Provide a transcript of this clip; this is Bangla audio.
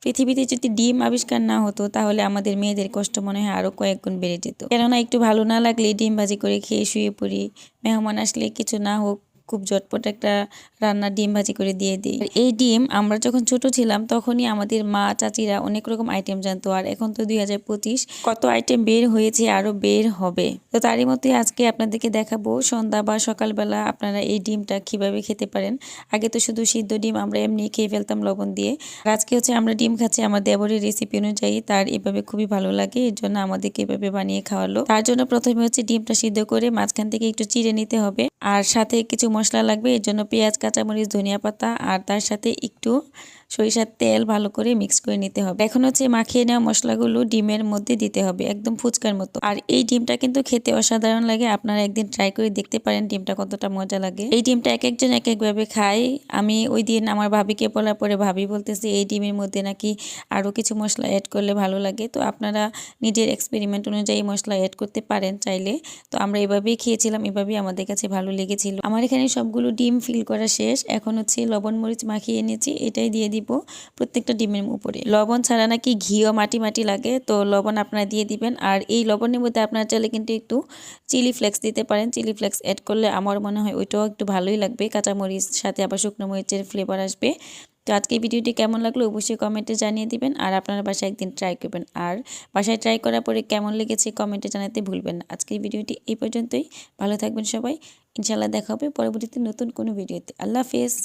পৃথিবীতে যদি ডিম আবিষ্কার না হতো তাহলে আমাদের মেয়েদের কষ্ট মনে হয় আরো কয়েক গুণ বেড়ে যেত। কেননা একটু ভালো না লাগলে ডিম ভাজি করে খেয়ে শুয়ে পড়ি, মেহমান আসলে কিছু না হোক খুব ঝটপট একটা রান্না ডিম ভাজি করে দিয়ে দিই। এই ডিম আমরা যখন ছোট ছিলাম তখনই আমাদের মা চাচিরা অনেক রকম আইটেম জানতো, আর এখন তো 2025 কত আইটেম বের হয়েছে, আরো বের হবে। তো তারই মধ্যে আজকে আপনাদেরকে দেখাবো সন্ধ্যা বা সকালবেলা আপনারা এই ডিমটা কিভাবে খেতে পারেন। আগে তো শুধু সিদ্ধ ডিম আমরা এমনি খেয়ে ফেলতাম লবণ দিয়ে, আর আজকে হচ্ছে আমরা ডিম খাচ্ছি আমার দেবরের রেসিপি অনুযায়ী। তার এভাবে খুবই ভালো লাগে, এর জন্য আমাদেরকে এভাবে বানিয়ে খাওয়ালো। তার জন্য প্রথমে হচ্ছে ডিমটা সিদ্ধ করে মাঝখান থেকে একটু চিড়ে নিতে হবে, আর সাথে কিছু মশলা লাগবে। এর জন্য পেঁয়াজ, কাঁচামরিচ, ধনিয়া পাতা আর তার সাথে একটু সরিষার তেল ভালো করে মিক্স করে নিতে হবে। এখন হচ্ছে মাখিয়ে নেওয়া মশলাগুলো ডিমের মধ্যে দিতে হবে একদম ফুচকার মতো। আর এই ডিমটা কিন্তু খেতে অসাধারণ লাগে, আপনারা একদিন ট্রাই করে দেখতে পারেন ডিমটা কতটা মজা লাগে। এই ডিমটা এক একজন এক একভাবে খায়। আমি ওই দিন আমার ভাবিকে বলার পরে ভাবি বলতেছে এই ডিমের মধ্যে নাকি আরও কিছু মশলা অ্যাড করলে ভালো লাগে। তো আপনারা নিজের এক্সপেরিমেন্ট অনুযায়ী মশলা অ্যাড করতে পারেন চাইলে। তো আমরা এভাবেই খেয়েছিলাম, এভাবেই আমাদের কাছে ভালো লেগেছিল। আমার এখানে সবগুলো ডিম ফিল করা শেষ। এখন হচ্ছে লবণ মরিচ মাখিয়ে এনেছি, এটাই দিয়ে দিব প্রত্যেকটা ডিমের উপরে। লবণ ছাড়া নাকি ঘিও মাটি মাটি লাগে, তো লবণ আপনারা দিয়ে দিবেন। আর এই লবণের মধ্যে আপনারা চাইলে কিন্তু একটু চিলি ফ্লেক্স দিতে পারেন। চিলি ফ্লেক্স অ্যাড করলে আমার মনে হয় ওইটাও একটু ভালোই লাগবে, কাঁচামরিচ সাথে আবার শুকনো মরিচের ফ্লেভার আসবে। তো আজকে ভিডিওটি কেমন লাগলো অবশ্যই কমেন্টে জানিয়ে দিবেন, আর আপনারা বাসায় একদিন ট্রাই করবেন। আর বাসায় ট্রাই করার পরে কেমন লেগেছে কমেন্টে জানাতে ভুলবেন না। আজকের ভিডিওটি এই পর্যন্তই, ভালো থাকবেন সবাই। ইনশাল্লাহ দেখা হবে পরবর্তীতে নতুন কোনো ভিডিওতে। আল্লাহ হাফেজ।